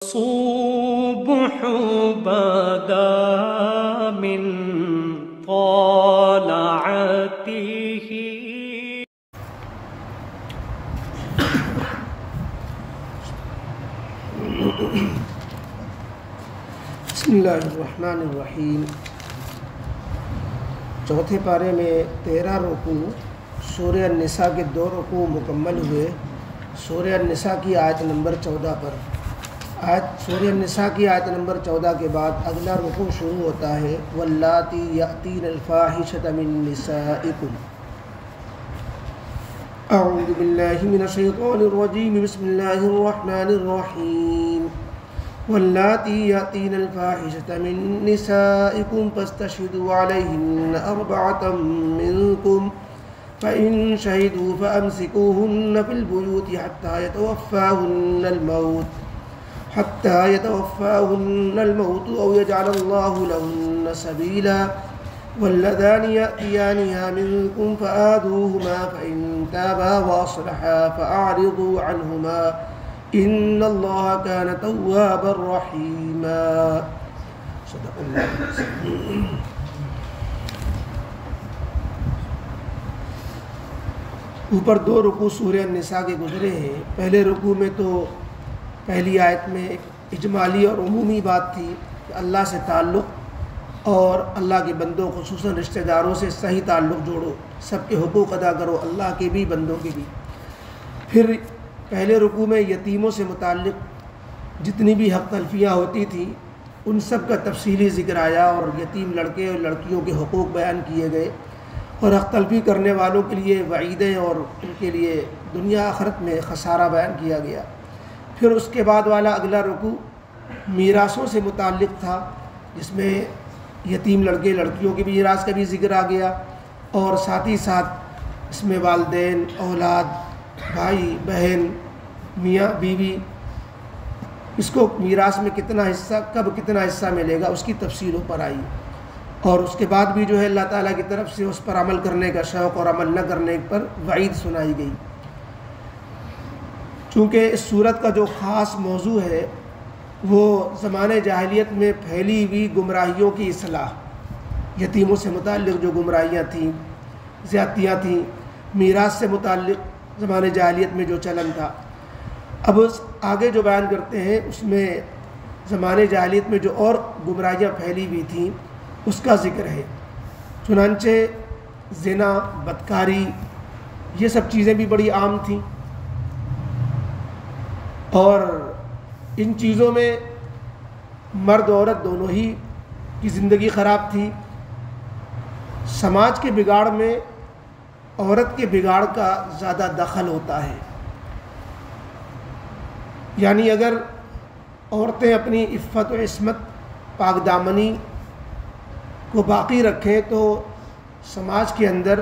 الصبح بدا من طلعته. بسم اللہ الرحمن الرحیم۔ چوتھے پارے میں 13 رکوع، سورہ النساء کے 2 رکوع مکمل ہوئے۔ سورہ النساء کی آیت نمبر 14 پر سورہ النساء کی آیت نمبر 14 کے بعد اگلا رکوع شروع ہوتا ہے واللاتی یأتین الفاحشۃ من نسائکم۔ اعوذ باللہ من الشیطان الرجیم، بسم اللہ الرحمن الرحیم۔ واللاتی یأتین الفاحشۃ من نسائکم فاستشہدوا علیہن 4 منکم فإن شہدوا فأمسکوہن فی البیوت حتى يتوفاهن الموت أو يجعل الله لهن سبيلا واللذان يأتيانها منكم فآذوهما فإن تابا وأصلحا فأعرضوا عنهما إن الله كان توابا رحيما۔ صدق اللہ۔ اوپر 2 رکوع سورہ النساء کے گزرے ہیں۔ پہلے رکوع میں تو پہلی آیت میں ایک اجمالی اور عمومی بات تھی کہ اللہ سے تعلق اور اللہ کے بندوں خصوصاً رشتہ داروں سے صحیح تعلق جوڑو، سب کے حقوق ادا کرو، اللہ کے بھی بندوں کے بھی۔ پھر پہلے رکوع میں یتیموں سے متعلق جتنی بھی حق تلفیاں ہوتی تھیں ان سب کا تفصیلی ذکر آیا اور یتیم لڑکے اور لڑکیوں کے حقوق بیان کیے گئے اور حق تلفی کرنے والوں کے لیے وعیدیں اور ان کے لیے دنیا آخرت میں خسارہ بیان کیا گیا۔ پھر اس کے بعد والا اگلا رکوع میراثوں سے متعلق تھا، جس میں یتیم لڑکے لڑکیوں کے بھی میراث کا بھی ذکر آ گیا اور ساتھ ہی ساتھ اس میں والدین، اولاد، بھائی بہن، میاں بیوی، اس کو میراث میں کتنا حصہ، کب کتنا حصہ ملے گا، اس کی تفصیلوں پر آئی۔ اور اس کے بعد بھی جو ہے اللہ تعالیٰ کی طرف سے اس پر عمل کرنے کا شوق اور عمل نہ کرنے پر وعید سنائی گئی۔ چونکہ اس صورت کا جو خاص موضوع ہے وہ زمانے جاہلیت میں پھیلی ہوئی گمراہیوں کی اصلاح، یتیموں سے متعلق جو گمراہیاں تھیں، زیادتیاں تھیں، میراث سے متعلق زمانے جاہلیت میں جو چلن تھا۔ اب آگے جو بیان کرتے ہیں اس میں زمانے جاہلیت میں جو اور گمراہیاں پھیلی ہوئی تھیں اس کا ذکر ہے۔ چنانچہ زنا، بدکاری، یہ سب چیزیں بھی بڑی عام تھیں اور ان چیزوں میں مرد و عورت دونوں ہی کی زندگی خراب تھی۔ سماج کے بگاڑ میں عورت کے بگاڑ کا زیادہ دخل ہوتا ہے، یعنی اگر عورتیں اپنی عفت و عصمت، پاک دامنی کو باقی رکھیں تو سماج کے اندر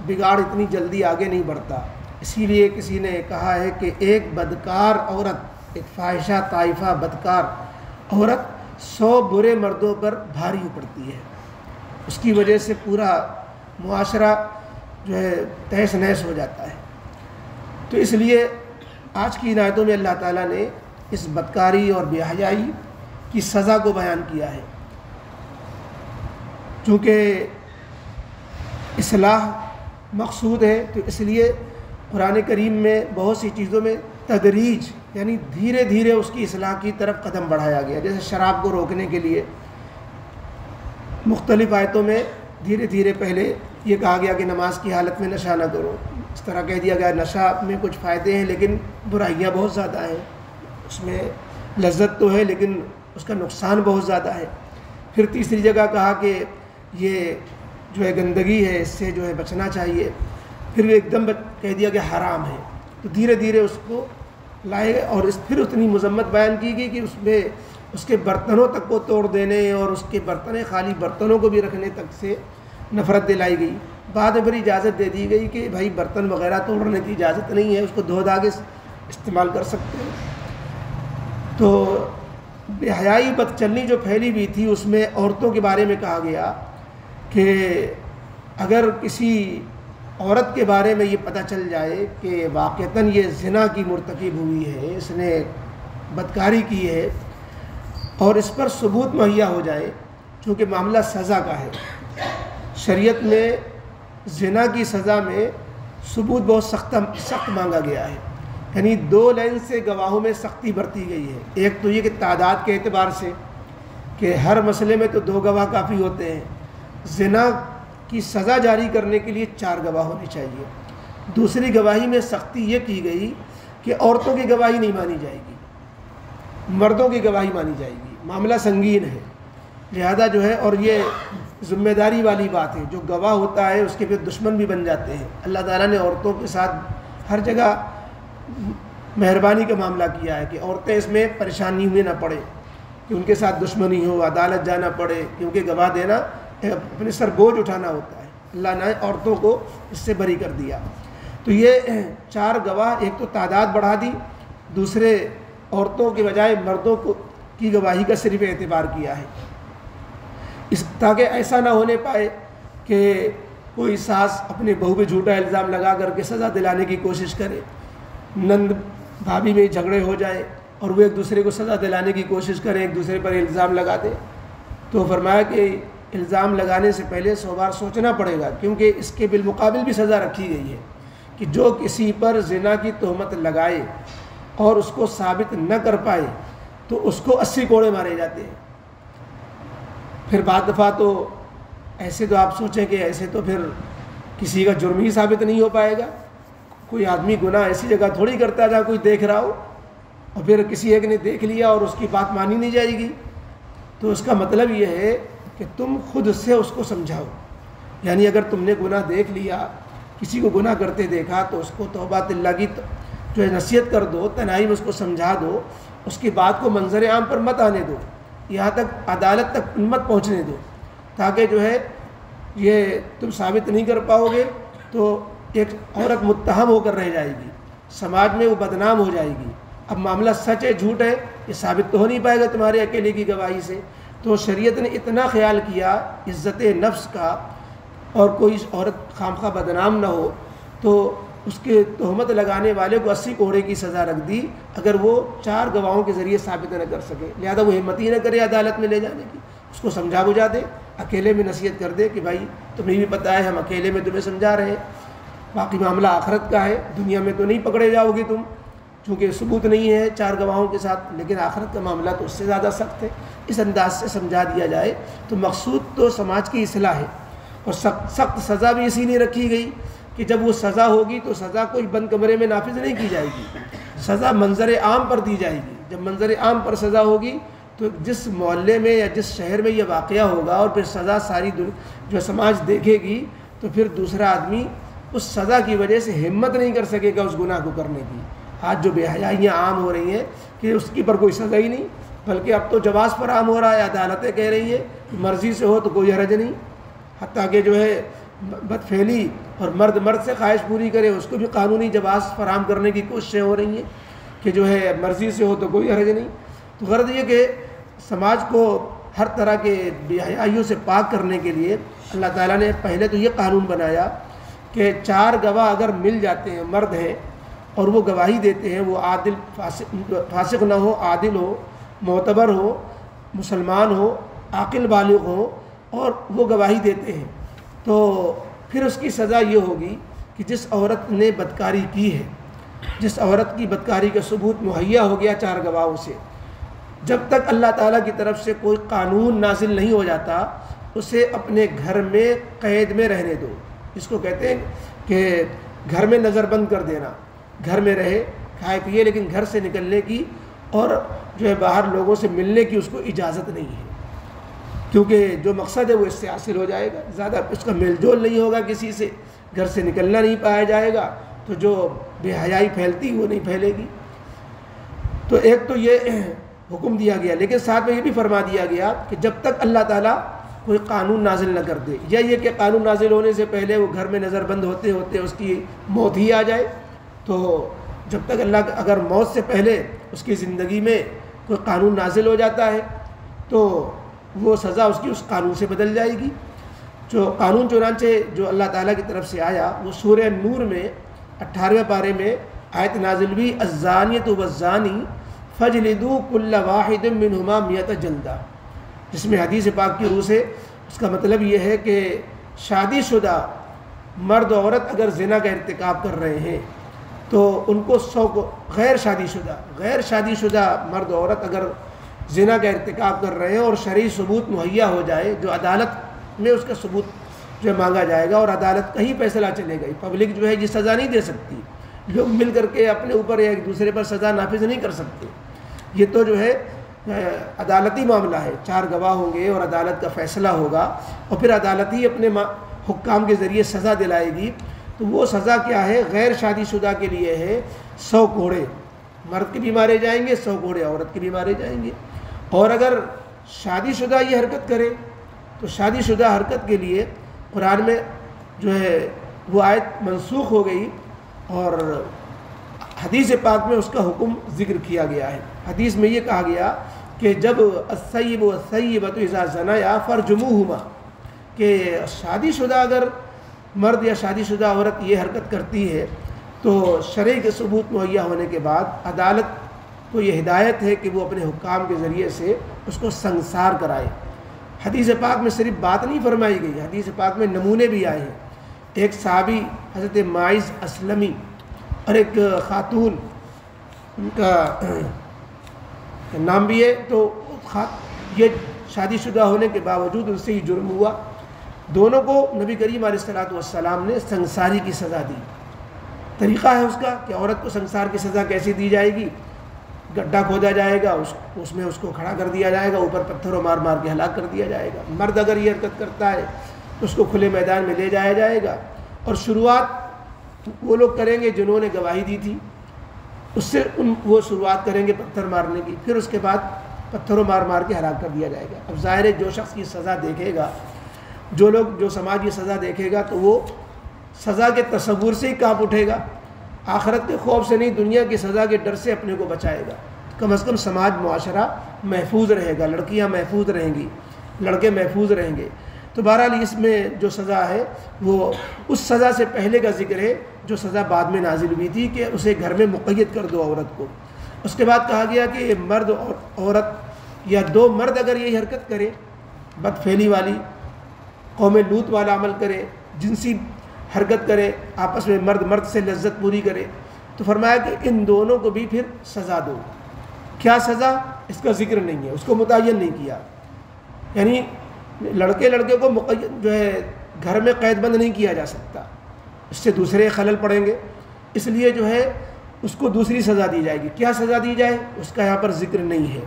بگاڑ اتنی جلدی آگے نہیں بڑھتا۔ اسی لیے کسی نے کہا ہے کہ ایک بدکار عورت، ایک فاحشہ طائفہ بدکار عورت 100 برے مردوں پر بھاری پڑتی ہے، اس کی وجہ سے پورا معاشرہ جو ہے تہس نہس ہو جاتا ہے۔ تو اس لیے آج کی ان آیتوں میں اللہ تعالیٰ نے اس بدکاری اور بے حیائی کی سزا کو بیان کیا ہے۔ چونکہ اصلاح مقصود ہے تو اس لیے قرآن کریم میں بہت سی چیزوں میں تدریج یعنی دھیرے دھیرے اس کی اصلاح کی طرف قدم بڑھایا گیا۔ جیسے شراب کو روکنے کے لیے مختلف آیتوں میں دھیرے دھیرے پہلے یہ کہا گیا کہ نماز کی حالت میں نشہ نہ کرو، اس طرح کہہ دیا گیا نشہ میں کچھ فائدے ہیں لیکن برائیاں بہت زیادہ ہیں، اس میں لذت تو ہے لیکن اس کا نقصان بہت زیادہ ہے۔ پھر تیسری جگہ کہا کہ یہ جو ہے گندگی ہے، اس سے جو ہے بچنا چاہیے۔ پھر ایک دم کہہ دیا کہ حرام ہے، تو دھیرے دھیرے اس کو لائے اور پھر اتنی مذمت بیان کی گئی کہ اس میں اس کے برتنوں تک کو توڑ دینے اور اس کے خالی برتنوں کو بھی رکھنے تک سے نفرت دلائی گئی۔ بعد میں پھر اجازت دے دی گئی کہ بھائی برتن وغیرہ توڑنے کی اجازت نہیں ہے، اس کو دھو دھا کے استعمال کر سکتے ہیں۔ تو بے حیائی بد چلنی جو پھیلی ہوئی تھی اس میں عورتوں کے بارے میں کہا گیا کہ اگر کسی عورت کے بارے میں یہ پتہ چل جائے کہ واقعتاً یہ زنا کی مرتکب ہوئی ہے، اس نے بدکاری کی ہے، اور اس پر ثبوت مہیا ہو جائے، چونکہ معاملہ سزا کا ہے۔ شریعت میں زنا کی سزا میں ثبوت بہت سخت مانگا گیا ہے، یعنی 2 لائن سے گواہوں میں سختی برتی گئی ہے۔ ایک تو یہ کہ تعداد کے اعتبار سے کہ ہر مسئلے میں تو 2 گواہ کافی ہوتے ہیں، زنا کی سزا جاری کرنے کے لیے 4 گواہ ہونے چاہیے۔ دوسری گواہی میں سختی یہ کی گئی کہ عورتوں کی گواہی نہیں مانی جائے گی، مردوں کی گواہی مانی جائے گی، معاملہ سنگین ہے، لہذا جو ہے، اور یہ ذمہ داری والی بات ہے، جو گواہ ہوتا ہے اس کے پھر دشمن بھی بن جاتے ہیں۔ اللہ تعالیٰ نے عورتوں کے ساتھ ہر جگہ مہربانی کا معاملہ کیا ہے کہ عورتیں اس میں پریشانی ہوئی نہ پڑے، کہ ان کے ساتھ دشمنی ہو، عدالت جانا پڑے، کیونکہ گواہ دینا اپنے سر بوجھ اٹھانا ہوتا ہے۔ اللہ نے عورتوں کو اس سے بری کر دیا۔ تو یہ 4 گواہ، ایک تو تعداد بڑھا دی، دوسرے عورتوں کے بجائے مردوں کی گواہی کا صرف اعتبار کیا ہے، تاکہ ایسا نہ ہونے پائے کہ کوئی ساس اپنے بہو پہ جھوٹا الزام لگا کر کے سزا دلانے کی کوشش کرے، نند بھابھی میں جھگڑے ہو جائیں اور وہ ایک دوسرے کو سزا دلانے کی کوشش کریں، ایک دوسرے پر الزام لگا دیں۔ تو فرمایا کہ الزام لگانے سے پہلے 100 بار سوچنا پڑے گا، کیونکہ اس کے بالمقابل بھی سزا رکھی گئی ہے کہ جو کسی پر زنا کی تہمت لگائے اور اس کو ثابت نہ کر پائے تو اس کو 80 کوڑے مارے جاتے ہیں۔ پھر بعض دفعہ تو ایسے تو آپ سوچیں کہ ایسے تو پھر کسی کا جرم ہی ثابت نہیں ہو پائے گا، کوئی آدمی گناہ ایسی جگہ تھوڑی کرتا جہاں کوئی دیکھ رہا ہو، اور پھر کسی ایک نے دیکھ لیا اور اس کی بات مانی نہیں جائے گی۔ تو اس کا مطلب یہ ہے کہ تم خود سے اس کو سمجھاؤ، یعنی اگر تم نے گناہ دیکھ لیا، کسی کو گناہ کرتے دیکھا تو اس کو توبہ اللہ کی جو ہے نصیحت کر دو، تنہائی میں اس کو سمجھا دو، اس کی بات کو منظر عام پر مت آنے دو، یہاں تک عدالت تک مت پہنچنے دو، تاکہ جو ہے یہ تم ثابت نہیں کر پاؤ گے تو ایک عورت متہم ہو کر رہ جائے گی، سماج میں وہ بدنام ہو جائے گی۔ اب معاملہ سچ ہے جھوٹ ہے یہ ثابت تو ہو نہیں پائے گا تمہارے اکیلے کی گواہی سے۔ تو شریعت نے اتنا خیال کیا عزت نفس کا، اور کوئی عورت خامخواہ بدنام نہ ہو، تو اس کے تہمت لگانے والے کو 80 کوڑے کی سزا رکھ دی اگر وہ 4 گواہوں کے ذریعے ثابت نہ کر سکے۔ لہذا وہ ہمت ہی نہ کرے عدالت میں لے جانے کی، اس کو سمجھا بجھا دے، اکیلے میں نصیحت کر دے کہ بھائی تمہیں بھی پتہ ہے ہم اکیلے میں تمہیں سمجھا رہے ہیں، باقی معاملہ آخرت کا ہے، دنیا میں تو نہیں پکڑے جاؤ گی تم، چونکہ ثبوت نہیں ہے 4 گواہوں کے ساتھ، لیکن آخرت کا معاملہ تو اس سے زیادہ سخت ہے۔ اس انداز سے سمجھا دیا جائے تو مقصود تو سماج کی اصلاح ہے، اور سخت سزا بھی اسی لیے رکھی گئی کہ جب وہ سزا ہوگی تو سزا کوئی بند کمرے میں نافذ نہیں کی جائے گی، سزا منظر عام پر دی جائے گی۔ جب منظر عام پر سزا ہوگی تو جس محلے میں یا جس شہر میں یہ واقعہ ہوگا اور پھر سزا ساری جو سماج دیکھے گی، تو پھر دوسرا آدمی اس سزا کی وجہ سے ہمت نہیں کر سکے گا اس گناہ کو کرنے کی۔ آج جو بے حیائیاں عام ہو رہی ہیں کہ اس کی پر کوئی سزا ہی نہیں، بلکہ اب تو جواز پر عام ہو رہا ہے، عدالتیں کہہ رہی ہیں کہ مرضی سے ہو تو کوئی حرج نہیں، حتیٰ کہ جو ہے بدفعلی اور مرد سے خواہش پوری کرے اس کو بھی قانونی جواز فراہم کرنے کی کوششیں ہو رہی ہیں کہ جو ہے مرضی سے ہو تو کوئی حرج نہیں۔ تو غرض یہ کہ سماج کو ہر طرح کے بے حیائیوں سے پاک کرنے کے لیے اللہ تعالیٰ نے پہلے تو یہ قانون بنایا کہ 4 گواہ اگر مل جاتے ہیں، مرد ہیں اور وہ گواہی دیتے ہیں، وہ عادل فاسق نہ ہو، عادل ہو، معتبر ہو، مسلمان ہو، عاقل بالغ ہو، اور وہ گواہی دیتے ہیں، تو پھر اس کی سزا یہ ہوگی کہ جس عورت نے بدکاری کی ہے، جس عورت کی بدکاری کا ثبوت مہیا ہو گیا 4 گواہوں سے، جب تک اللہ تعالیٰ کی طرف سے کوئی قانون نازل نہیں ہو جاتا اسے اپنے گھر میں قید میں رہنے دو۔ اس کو کہتے ہیں کہ گھر میں نظر بند کر دینا، گھر میں رہے، کھائے پیے، لیکن گھر سے نکلنے کی اور جو ہے باہر لوگوں سے ملنے کی اس کو اجازت نہیں ہے، کیونکہ جو مقصد ہے وہ اس سے حاصل ہو جائے گا، زیادہ اس کا میل جول نہیں ہوگا کسی سے، گھر سے نکلنا نہیں پایا جائے گا، تو جو بے حیائی پھیلتی وہ نہیں پھیلے گی۔ تو ایک تو یہ حکم دیا گیا، لیکن ساتھ میں یہ بھی فرما دیا گیا کہ جب تک اللہ تعالیٰ کوئی قانون نازل نہ کر دے، یا یہ کہ قانون نازل ہونے سے پہلے وہ گھر میں نظر بند ہوتے ہوتے اس کی موت ہی آ جائے، تو جب تک اللہ اگر موت سے پہلے اس کی زندگی میں کوئی قانون نازل ہو جاتا ہے تو وہ سزا اس کی اس قانون سے بدل جائے گی۔ جو قانون چنانچہ جو اللہ تعالیٰ کی طرف سے آیا وہ سورہ نور میں 18ویں پارے میں آیت نازل ہوئی، الزانیۃ والزانی فجلدوا كل واحد منهما 100 جلدہ، جس میں حدیث پاک کی روح سے اس کا مطلب یہ ہے کہ شادی شدہ مرد و عورت اگر زنا کا ارتکاب کر رہے ہیں تو ان کو 100 کو، غیر شادی شدہ مرد و عورت اگر زنا کا ارتکاب کر رہے ہیں اور شرعی ثبوت مہیا ہو جائے، جو عدالت میں اس کا ثبوت جو ہے مانگا جائے گا اور عدالت کہیں فیصلہ چلے گا، پبلک جو ہے یہ سزا نہیں دے سکتی، لوگ مل کر کے اپنے اوپر یا ایک دوسرے پر سزا نافذ نہیں کر سکتے، یہ تو جو ہے عدالتی معاملہ ہے، 4 گواہ ہوں گے اور عدالت کا فیصلہ ہوگا اور پھر عدالت ہی اپنے حکام کے ذریعے سزا دلائے گی۔ تو وہ سزا کیا ہے؟ غیر شادی شدہ کے لیے ہے 100 کوڑے مرد کے بھی مارے جائیں گے، 100 کوڑے عورت کے بھی مارے جائیں گے۔ اور اگر شادی شدہ یہ حرکت کرے تو شادی شدہ حرکت کے لیے قرآن میں جو ہے وہ آیت منسوخ ہو گئی اور حدیث پاک میں اس کا حکم ذکر کیا گیا ہے۔ حدیث میں یہ کہا گیا کہ جب الثیب والثیبۃ اذا زنیا فرجموہما، کہ شادی شدہ اگر مرد یا شادی شدہ عورت یہ حرکت کرتی ہے تو شرعی کے ثبوت مہیا ہونے کے بعد عدالت کو یہ ہدایت ہے کہ وہ اپنے حکام کے ذریعے سے اس کو سنسار کرائے۔ حدیث پاک میں صرف بات نہیں فرمائی گئی، حدیث پاک میں نمونے بھی آئے ہیں۔ ایک صحابی حضرت ماعز اسلمی اور ایک خاتون، ان کا نام بھی ہے، تو یہ شادی شدہ ہونے کے باوجود ان سے یہ جرم ہوا، دونوں کو نبی کریم علیہ الصلوۃ والسلام نے سنساری کی سزا دی۔ طریقہ ہے اس کا کہ عورت کو سنسار کی سزا کیسے دی جائے گی؟ گڈھا کھودا جائے گا، اس میں اس کو کھڑا کر دیا جائے گا، اوپر پتھروں مار مار کے ہلاک کر دیا جائے گا۔ مرد اگر یہ حرکت کرتا ہے تو اس کو کھلے میدان میں لے جایا جائے گا، اور شروعات وہ لوگ کریں گے جنہوں نے گواہی دی تھی، اس سے وہ شروعات کریں گے پتھر مارنے کی، پھر اس کے بعد پتھروں مار مار کے ہلاک کر دیا جائے گا۔ اب ظاہر ہے جو شخص یہ سزا دیکھے گا، جو سماج یہ سزا دیکھے گا تو وہ سزا کے تصور سے ہی کانپ اٹھے گا، آخرت کے خوف سے نہیں، دنیا کی سزا کے ڈر سے اپنے کو بچائے گا۔ کم از کم سماج معاشرہ محفوظ رہے گا، لڑکیاں محفوظ رہیں گی، لڑکے محفوظ رہیں گے۔ تو بہرحال اس میں جو سزا ہے وہ اس سزا سے پہلے کا ذکر ہے جو سزا بعد میں نازل ہوئی تھی کہ اسے گھر میں مقید کر دو عورت کو۔ اس کے بعد کہا گیا کہ مرد اور عورت یا 2 مرد اگر یہ حرکت کرے، بد فعلی والی، قوم لوط والا عمل کرے، جنسی حرکت کرے، آپس میں مرد مرد سے لذت پوری کرے، تو فرمایا کہ ان دونوں کو بھی پھر سزا دو۔ کیا سزا؟ اس کا ذکر نہیں ہے، اس کو متعین نہیں کیا، یعنی لڑکے کو مقید جو ہے گھر میں قید بند نہیں کیا جا سکتا، اس سے دوسرے خلل پڑیں گے، اس لیے جو ہے اس کو دوسری سزا دی جائے گی۔ کیا سزا دی جائے اس کا یہاں پر ذکر نہیں ہے۔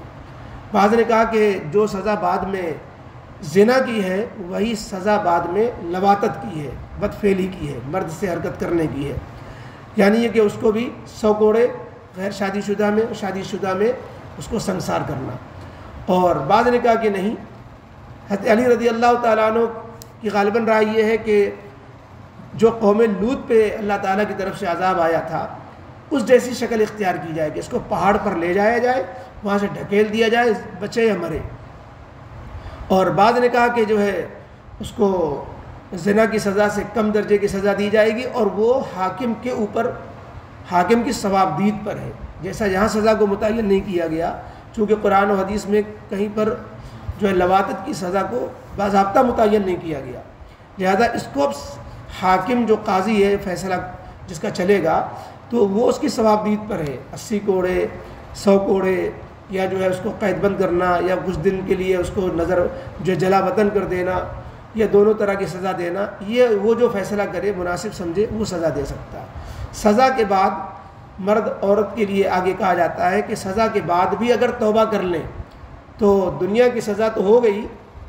بعض نے کہا کہ جو سزا بعد میں زنا کی ہے وہی سزا بعد میں لواطت کی ہے، بد فعلی کی ہے، مرد سے حرکت کرنے کی ہے، یعنی یہ کہ اس کو بھی 100 کوڑے غیر شادی شدہ میں، شادی شدہ میں اس کو سنسار کرنا۔ اور بعض نے کہا کہ نہیں، حضرت علی رضی اللہ تعالیٰ عنہ کی غالباً رائے یہ ہے کہ جو قوم لوط پہ اللہ تعالیٰ کی طرف سے عذاب آیا تھا اس جیسی شکل اختیار کی جائے کہ اس کو پہاڑ پر لے جایا جائے، وہاں سے ڈھکیل دیا جائے، بچے یا مرے۔ اور بعض نے کہا کہ جو ہے اس کو زنا کی سزا سے کم درجے کی سزا دی جائے گی، اور وہ حاکم کے اوپر، حاکم کی ثوابدید پر ہے، جیسا یہاں سزا کو متعین نہیں کیا گیا، چونکہ قرآن و حدیث میں کہیں پر جو ہے لواطت کی سزا کو باضابطہ متعین نہیں کیا گیا، لہذا اس کو حاکم جو قاضی ہے فیصلہ جس کا چلے گا تو وہ اس کی ثوابدید پر ہے، 80 کوڑے 100 کوڑے، یا جو ہے اس کو قید بند کرنا، یا کچھ دن کے لیے اس کو نظر جو جلا وطن کر دینا، یا دونوں طرح کی سزا دینا، یہ وہ جو فیصلہ کرے مناسب سمجھے وہ سزا دے سکتا ہے۔ سزا کے بعد مرد عورت کے لیے آگے کہا جاتا ہے کہ سزا کے بعد بھی اگر توبہ کر لیں تو دنیا کی سزا تو ہو گئی،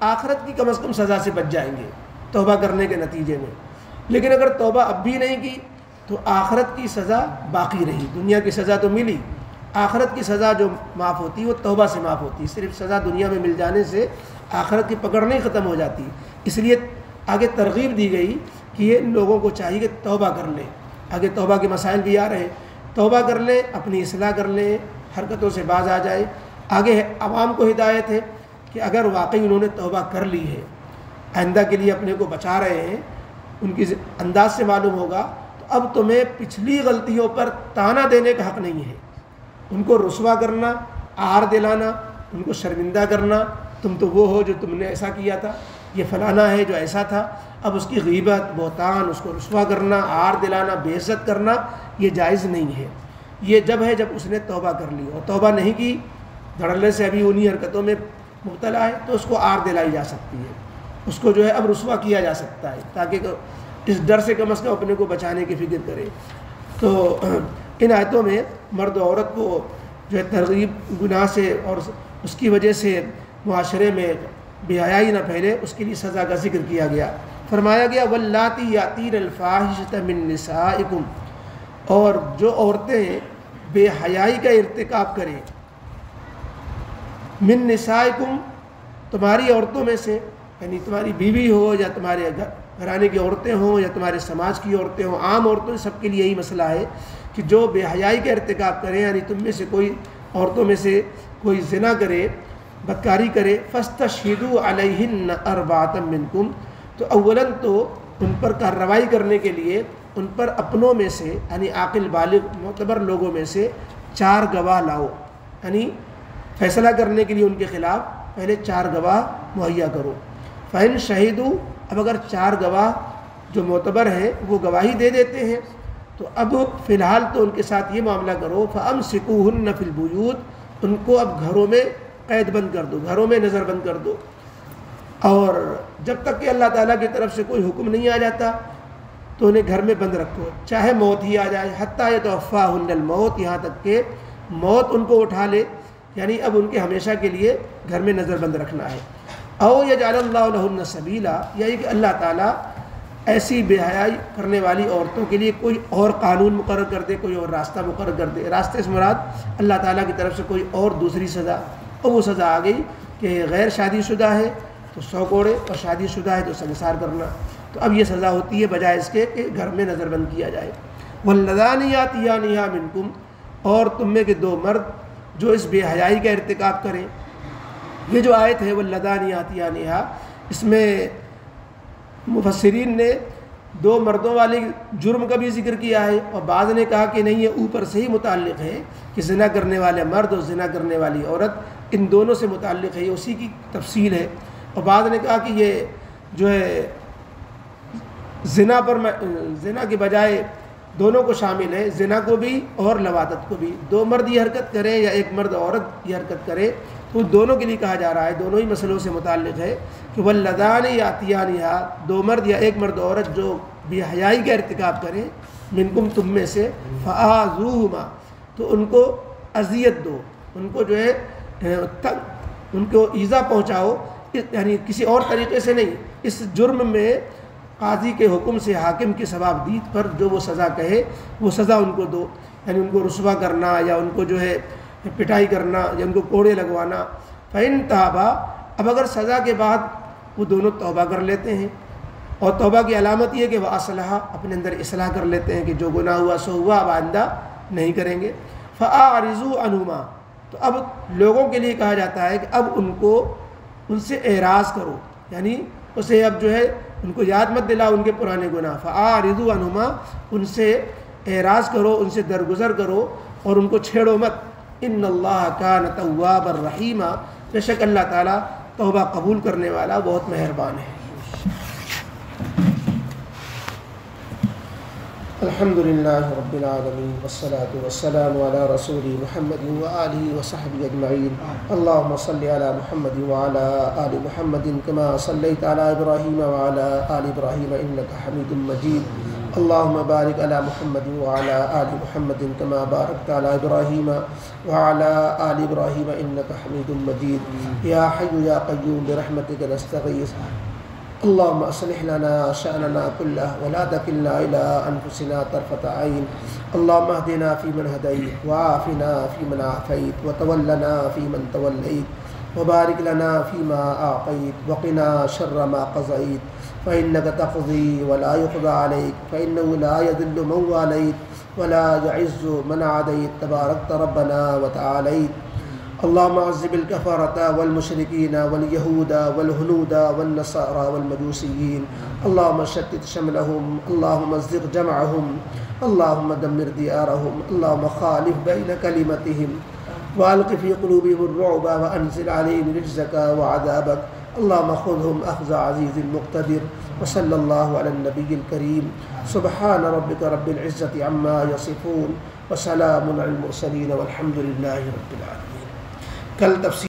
آخرت کی کم از کم سزا سے بچ جائیں گے توبہ کرنے کے نتیجے میں، لیکن اگر توبہ اب بھی نہیں کی تو آخرت کی سزا باقی رہی، دنیا کی سزا تو ملی، آخرت کی سزا جو معاف ہوتی ہے وہ توبہ سے معاف ہوتی ہے، صرف سزا دنیا میں مل جانے سے آخرت کی پکڑ نہیں ختم ہو جاتی، اس لیے آگے ترغیب دی گئی کہ یہ لوگوں کو چاہیے کہ توبہ کر لیں، آگے توبہ کے مسائل بھی آ رہے ہیں، توبہ کر لیں، اپنی اصلاح کر لیں، حرکتوں سے باز آ جائے۔ آگے عوام کو ہدایت ہے کہ اگر واقعی انہوں نے توبہ کر لی ہے، آئندہ کے لیے اپنے کو بچا رہے ہیں، ان کی انداز سے معلوم ہوگا، تو اب تمہیں پچھلی غلطیوں پر تانا دینے کا حق نہیں ہے، ان کو رسوا کرنا، عار دلانا، ان کو شرمندہ کرنا، تم تو وہ ہو جو تم نے ایسا کیا تھا، یہ فلانا ہے جو ایسا تھا. اب اس کی غیبت، بہتان، اس کو رسوا کرنا، عار دلانا، بے عزت کرنا یہ جائز نہیں ہے. یہ جب ہے جب اس نے توبہ کر لی، اور توبہ نہیں کی، دھڑلے سے ابھی انہی حرکتوں میں مبتلا ہے، تو اس کو عار دلائی جا سکتی ہے، اس کو جو ہے اب رسوا کیا جا سکتا ہے، تاکہ اس ڈر سے کم از کم اپنے کو بچانے کی فکر کرے. تو ان آیتوں میں مرد و عورت کو جو ہے ترغیب گناہ سے اور اس کی وجہ سے معاشرے میں بے حیائی نہ پھیلے، اس کے لیے سزا کا ذکر کیا گیا. فرمایا گیا واللاتی یاتین الفاحشۃ من نسائکم، اور جو عورتیں بے حیائی کا ارتکاب کریں، من نسائکم تمہاری عورتوں میں سے، یعنی تمہاری بیوی ہو یا تمہارے گھرانے کی عورتیں ہوں یا تمہارے سماج کی عورتیں ہوں، عام عورتوں سب کے لیے یہی مسئلہ ہے کہ جو بے حیائی کا ارتکاب کریں، یعنی تم میں سے کوئی عورتوں میں سے کوئی زنا کرے، بدکاری کرے، فاستشہدوا علیہن اربعۃ منکم، تو اولاً تو ان پر کارروائی کرنے کے لیے ان پر اپنوں میں سے، یعنی عاقل بالغ معتبر لوگوں میں سے 4 گواہ لاؤ. یعنی فیصلہ کرنے کے لیے ان کے خلاف پہلے 4 گواہ مہیا کرو. فإن شہیدوا، اب اگر 4 گواہ جو معتبر ہیں وہ گواہی دے دیتے ہیں، تو اب فی الحال تو ان کے ساتھ یہ معاملہ کرو، فأمسکوہن فی البیوت، ان کو اب گھروں میں قید بند کر دو، گھروں میں نظر بند کر دو، اور جب تک کہ اللہ تعالیٰ کی طرف سے کوئی حکم نہیں آ جاتا تو انہیں گھر میں بند رکھو، چاہے موت ہی آ جائے، حتیٰ یتوفاہن الموت، یہاں تک کہ موت ان کو اٹھا لے، یعنی اب ان کے ہمیشہ کے لیے گھر میں نظر بند رکھنا ہے. او یجعل اللہ لہن سبیلا، یعنی کہ اللہ تعالیٰ ایسی بے حیائی کرنے والی عورتوں کے لیے کوئی اور قانون مقرر کر دے، کوئی اور راستہ مقرر کر دے. راستے سے مراد اللہ تعالیٰ کی طرف سے کوئی اور دوسری سزا، اور وہ سزا آ گئی کہ غیر شادی شدہ ہے تو 100 کوڑے، اور شادی شدہ ہے تو سنسار کرنا. تو اب یہ سزا ہوتی ہے بجائے اس کے کہ گھر میں نظر بند کیا جائے. واللذان یاتیانہا منکم، اور تم میں کے 2 مرد جو اس بے حیائی کا ارتکاب کریں. یہ جو آیت ہے واللذان یاتیانہا، اس میں مفسرین نے 2 مردوں والے جرم کا بھی ذکر کیا ہے، اور بعض نے کہا کہ نہیں، یہ اوپر سے ہی متعلق ہے کہ زنا کرنے والے مرد اور زنا کرنے والی عورت ان دونوں سے متعلق ہے، یہ اسی کی تفصیل ہے. اور بعض نے کہا کہ یہ جو ہے زنا کے بجائے دونوں کو شامل ہے، زنا کو بھی اور لواطت کو بھی. 2 مرد یہ حرکت کرے یا 1 مرد عورت یہ حرکت کرے تو دونوں کے لیے کہا جا رہا ہے، دونوں ہی مسئلوں سے متعلق ہے کہ واللذان یاتیانہا، 2 مرد یا 1 مرد عورت جو بے حیائی کا ارتکاب کریں، منکم تم میں سے، فآذوہما، تو ان کو اذیت دو، ان کو جو ہے ان کو ایذا پہنچاؤ، یعنی کسی اور طریقے سے نہیں، اس جرم میں قاضی کے حکم سے حاکم کی ثوابدید پر جو وہ سزا کہے وہ سزا ان کو دو. یعنی ان کو رسوا کرنا یا ان کو جو ہے پٹائی کرنا یا ان کو کوڑے لگوانا. فإن تابا، اب اگر سزا کے بعد وہ دونوں توبہ کر لیتے ہیں، اور توبہ کی علامت یہ کہ وہ اصلاح، اپنے اندر اصلاح کر لیتے ہیں کہ جو گناہ ہوا سو ہوا، اب آئندہ نہیں کریں گے. فأعرضوا عنہما، تو اب لوگوں کے لیے کہا جاتا ہے کہ اب ان سے اعراض کرو، یعنی اسے اب جو ہے ان کو یاد مت دلاؤ ان کے پرانے گناہ. فأعرضوا عنہما، ان سے اعراض کرو، ان سے درگزر کرو اور ان کو چھیڑو مت. ان اللہ کان توابا رحیما، بے شک اللہ تعالیٰ توبہ قبول کرنے والا بہت مہربان ہے. الحمد للہ رب العالمین والصلاة والسلام علی رسول محمد وآلہ وصحبہ اجمعین. اللہم صلی علی محمد وعلی آل محمد کما صلیت علی ابراہیم وعلی آل ابراہیم انکا حمید مجید. اللہم بارک علی محمد وعلی آل محمد کما بارکت علی ابراہیم وعلی آل ابراہیم انکا حمید مجید. یا حی یا قیوم برحمتک نستغیث. اللهم اصلح لنا شأننا كله ولا تكلنا إلى أنفسنا طرفة عين. اللهم اهدنا فيمن هديت وعافنا فيمن عافيت وتولنا فيمن توليت وبارك لنا فيما أعطيت وقنا شر ما قضيت فإنك تقضي ولا يقضى عليك فإنه لا يذل من واليت ولا يعز من عاديت تباركت ربنا وتعاليت. اللهم عذب الكفرة والمشركين واليهود والهنود والنصارى والمجوسيين، اللهم شتت شملهم، اللهم ازغ جمعهم، اللهم دمر ديارهم، اللهم خالف بين كلمتهم وألق في قلوبهم الرعب وأنزل عليهم رجزك وعذابك، اللهم خذهم أخذ عزيز مقتدر. وصلى الله على النبي الكريم. سبحان ربك رب العزة عما يصفون وسلام على المرسلين والحمد لله رب العالمين. کل تفسیر